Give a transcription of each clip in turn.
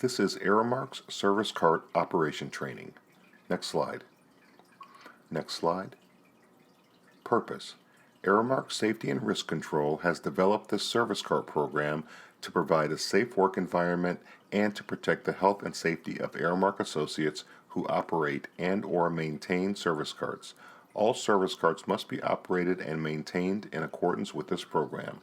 This is Aramark's Service Cart Operation Training. Next slide. Next slide. Purpose. Aramark Safety and Risk Control has developed this service cart program to provide a safe work environment and to protect the health and safety of Aramark associates who operate and/or maintain service carts. All service carts must be operated and maintained in accordance with this program.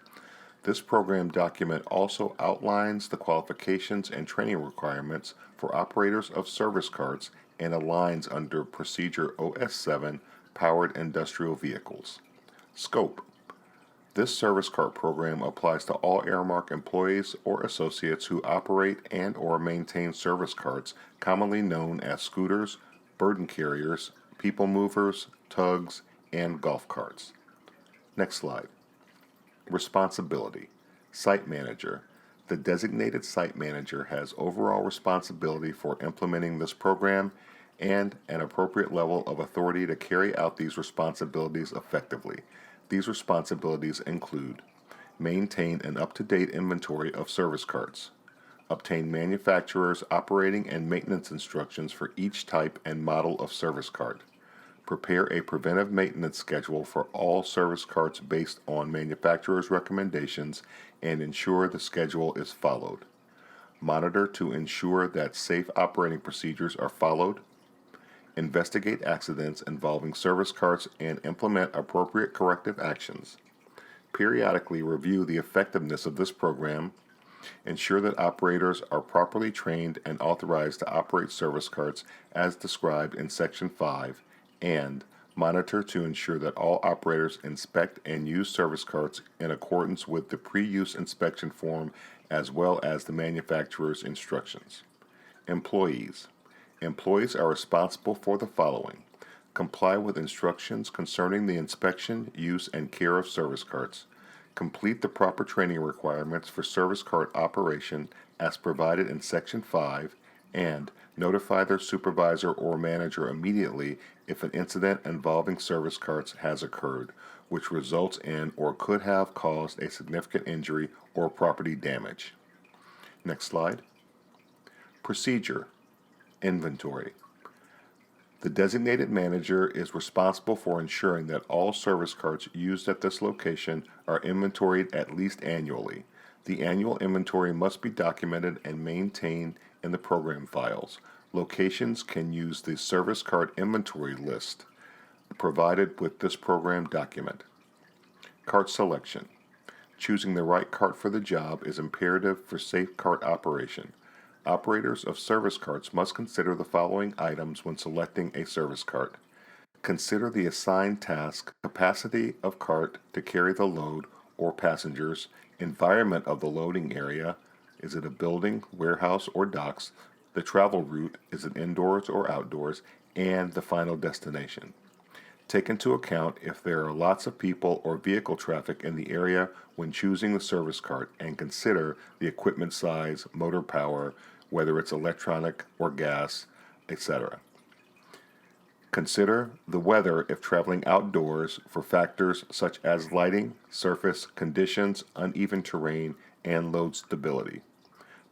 This program document also outlines the qualifications and training requirements for operators of service carts and aligns under Procedure OS7, Powered Industrial Vehicles. Scope. This service cart program applies to all Aramark employees or associates who operate and/or maintain service carts, commonly known as scooters, burden carriers, people movers, tugs, and golf carts. Next slide. Responsibility. Site Manager. The designated site manager has overall responsibility for implementing this program and an appropriate level of authority to carry out these responsibilities effectively. These responsibilities include: maintain an up-to-date inventory of service carts, obtain manufacturers' operating and maintenance instructions for each type and model of service cart, prepare a preventive maintenance schedule for all service carts based on manufacturers' recommendations and ensure the schedule is followed, monitor to ensure that safe operating procedures are followed, investigate accidents involving service carts and implement appropriate corrective actions, periodically review the effectiveness of this program, ensure that operators are properly trained and authorized to operate service carts as described in Section 5, and monitor to ensure that all operators inspect and use service carts in accordance with the pre-use inspection form as well as the manufacturer's instructions. Employees. Employees are responsible for the following: comply with instructions concerning the inspection, use, and care of service carts, complete the proper training requirements for service cart operation as provided in Section 5, and notify their supervisor or manager immediately if an incident involving service carts has occurred, which results in or could have caused a significant injury or property damage. Next slide. Procedure. Inventory. The designated manager is responsible for ensuring that all service carts used at this location are inventoried at least annually. The annual inventory must be documented and maintained in the program files. Locations can use the service cart inventory list provided with this program document. Cart selection. Choosing the right cart for the job is imperative for safe cart operation. Operators of service carts must consider the following items when selecting a service cart. Consider the assigned task, capacity of cart to carry the load or passengers, environment of the loading area, is it a building, warehouse, or docks, the travel route, is it indoors or outdoors, and the final destination. Take into account if there are lots of people or vehicle traffic in the area when choosing the service cart, and consider the equipment size, motor power, whether it's electronic or gas, etc. Consider the weather if traveling outdoors for factors such as lighting, surface conditions, uneven terrain, and load stability.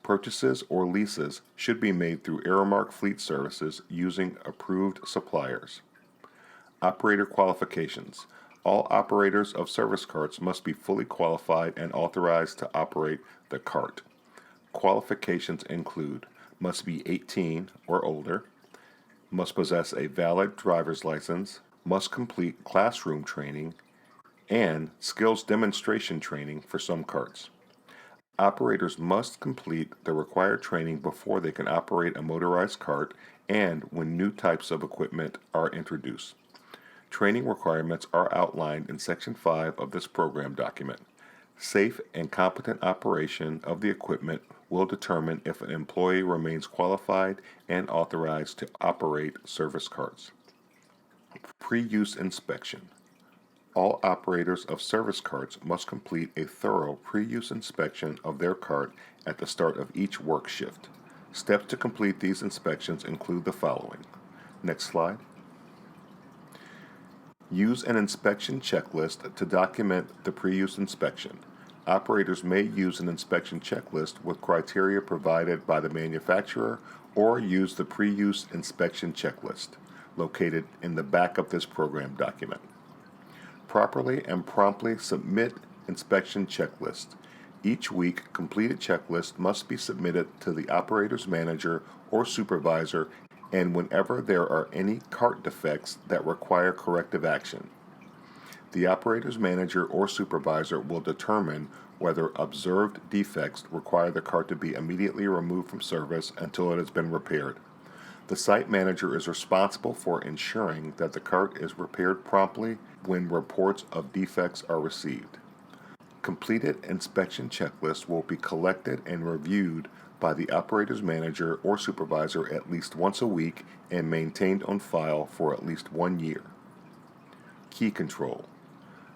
Purchases or leases should be made through Aramark Fleet Services using approved suppliers. Operator qualifications. All operators of service carts must be fully qualified and authorized to operate the cart. Qualifications include: must be 18 or older, must possess a valid driver's license, must complete classroom training, and skills demonstration training for some carts. Operators must complete the required training before they can operate a motorized cart and when new types of equipment are introduced. Training requirements are outlined in Section 5 of this program document. Safe and competent operation of the equipment will determine if an employee remains qualified and authorized to operate service carts. Pre-use inspection. All operators of service carts must complete a thorough pre-use inspection of their cart at the start of each work shift. Steps to complete these inspections include the following. Next slide. Use an inspection checklist to document the pre-use inspection. Operators may use an inspection checklist with criteria provided by the manufacturer or use the pre-use inspection checklist located in the back of this program document. Properly and promptly submit inspection checklist. Each week, completed checklist must be submitted to the operator's manager or supervisor and whenever there are any cart defects that require corrective action. The operator's manager or supervisor will determine whether observed defects require the cart to be immediately removed from service until it has been repaired. The site manager is responsible for ensuring that the cart is repaired promptly when reports of defects are received. Completed inspection checklists will be collected and reviewed by the operator's manager or supervisor at least once a week and maintained on file for at least 1 year. Key control.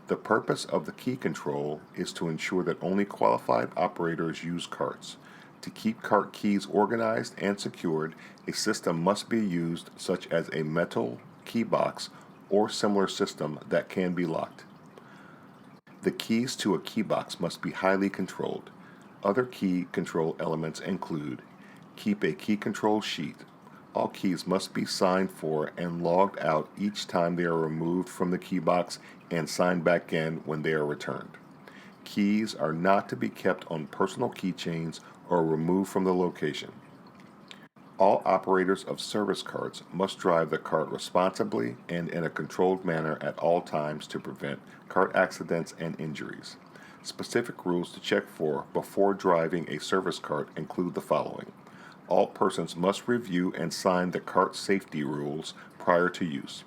The purpose of the key control is to ensure that only qualified operators use carts. To keep cart keys organized and secured, a system must be used such as a metal key box or similar system that can be locked. The keys to a key box must be highly controlled. Other key control elements include: keep a key control sheet. All keys must be signed for and logged out each time they are removed from the key box and signed back in when they are returned. Keys are not to be kept on personal keychains or removed from the location. All operators of service carts must drive the cart responsibly and in a controlled manner at all times to prevent cart accidents and injuries. Specific rules to check for before driving a service cart include the following. All persons must review and sign the cart safety rules prior to use.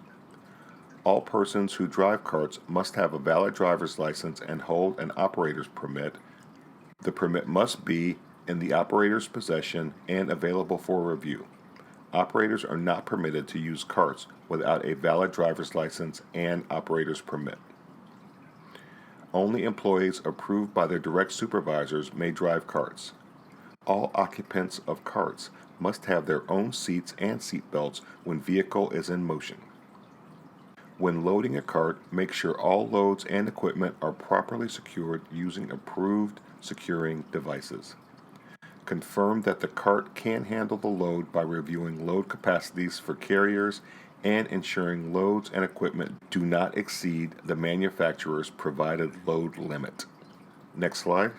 All persons who drive carts must have a valid driver's license and hold an operator's permit. The permit must be in the operator's possession and available for review. Operators are not permitted to use carts without a valid driver's license and operator's permit. Only employees approved by their direct supervisors may drive carts. All occupants of carts must have their own seats and seat belts when vehicle is in motion. When loading a cart, make sure all loads and equipment are properly secured using approved securing devices. Confirm that the cart can handle the load by reviewing load capacities for carriers and ensuring loads and equipment do not exceed the manufacturer's provided load limit. Next slide.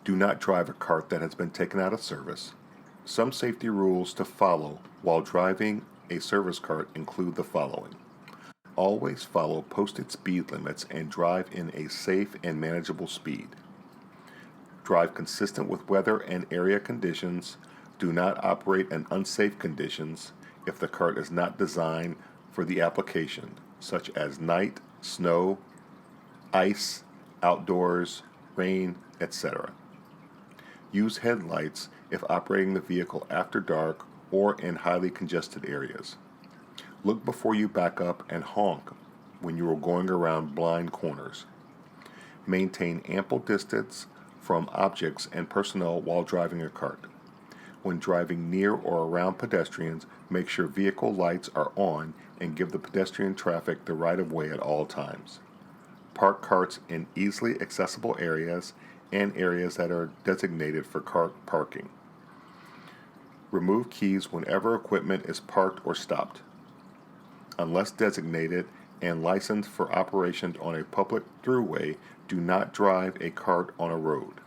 Do not drive a cart that has been taken out of service. Some safety rules to follow while driving a service cart include the following. Always follow posted speed limits and drive in a safe and manageable speed. Drive consistent with weather and area conditions. Do not operate in unsafe conditions if the cart is not designed for the application, such as night, snow, ice, outdoors, rain, etc. Use headlights if operating the vehicle after dark or in highly congested areas. Look before you back up and honk when you are going around blind corners. Maintain ample distance from objects and personnel while driving a cart. When driving near or around pedestrians, make sure vehicle lights are on and give the pedestrian traffic the right of way at all times. Park carts in easily accessible areas and areas that are designated for cart parking. Remove keys whenever equipment is parked or stopped. Unless designated and licensed for operation on a public throughway, do not drive a cart on a road.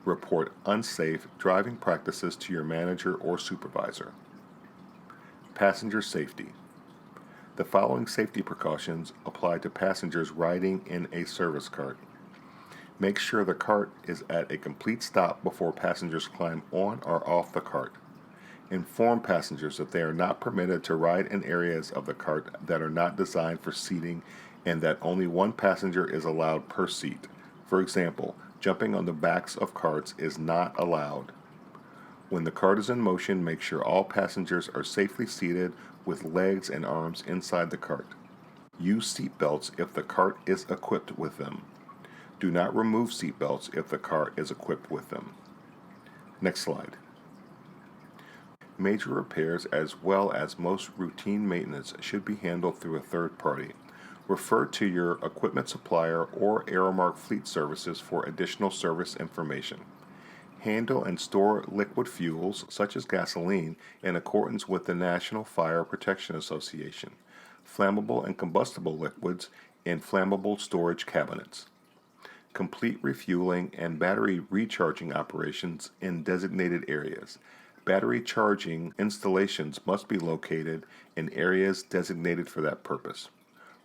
Report unsafe driving practices to your manager or supervisor. Passenger safety. The following safety precautions apply to passengers riding in a service cart. Make sure the cart is at a complete stop before passengers climb on or off the cart. Inform passengers that they are not permitted to ride in areas of the cart that are not designed for seating and that only one passenger is allowed per seat. For example, jumping on the backs of carts is not allowed. When the cart is in motion, make sure all passengers are safely seated with legs and arms inside the cart. Use seat belts if the cart is equipped with them. Do not remove seat belts if the cart is equipped with them. Next slide. Major repairs as well as most routine maintenance should be handled through a third party. Refer to your equipment supplier or Aramark Fleet Services for additional service information. Handle and store liquid fuels, such as gasoline, in accordance with the National Fire Protection Association. Flammable and combustible liquids in flammable storage cabinets. Complete refueling and battery recharging operations in designated areas. Battery charging installations must be located in areas designated for that purpose.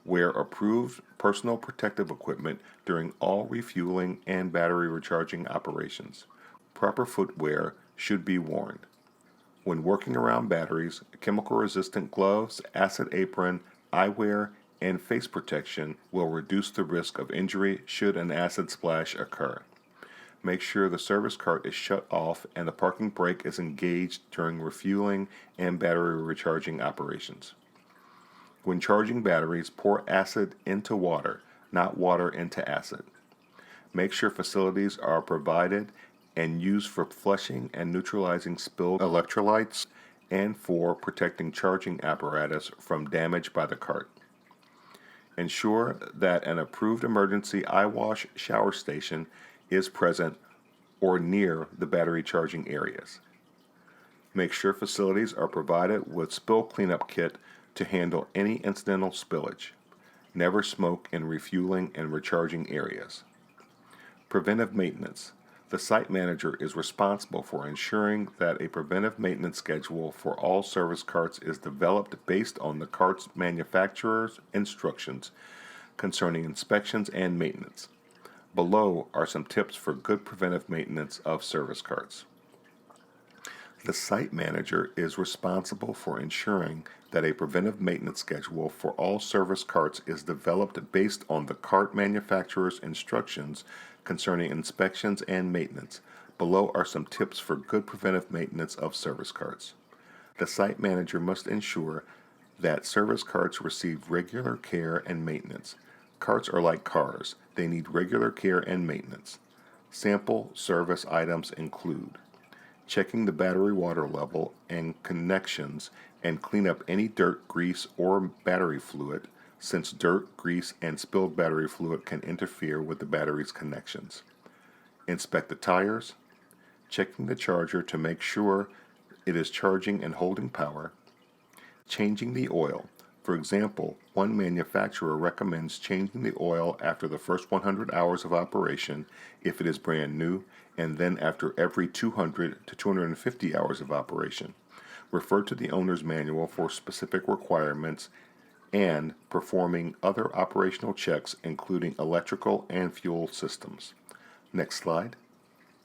Wear approved personal protective equipment during all refueling and battery recharging operations. Proper footwear should be worn. When working around batteries, chemical-resistant gloves, acid apron, eyewear, and face protection will reduce the risk of injury should an acid splash occur. Make sure the service cart is shut off and the parking brake is engaged during refueling and battery recharging operations. When charging batteries, pour acid into water, not water into acid. Make sure facilities are provided and used for flushing and neutralizing spilled electrolytes and for protecting charging apparatus from damage by the cart. Ensure that an approved emergency eye wash shower station is present or near the battery charging areas. Make sure facilities are provided with spill cleanup kit to handle any incidental spillage. Never smoke in refueling and recharging areas. Preventive maintenance. The site manager is responsible for ensuring that a preventive maintenance schedule for all service carts is developed based on the cart's manufacturer's instructions concerning inspections and maintenance. Below are some tips for good preventive maintenance of service carts. The site manager is responsible for ensuring that a preventive maintenance schedule for all service carts is developed based on the cart manufacturer's instructions concerning inspections and maintenance. Below are some tips for good preventive maintenance of service carts. The site manager must ensure that service carts receive regular care and maintenance. Carts are like cars, they need regular care and maintenance. Sample service items include checking the battery water level and connections and clean up any dirt, grease, or battery fluid, since dirt, grease, and spilled battery fluid can interfere with the battery's connections. Inspect the tires, checking the charger to make sure it is charging and holding power, changing the oil. For example, one manufacturer recommends changing the oil after the first 100 hours of operation if it is brand new, and then after every 200 to 250 hours of operation. Refer to the owner's manual for specific requirements and performing other operational checks, including electrical and fuel systems. Next slide.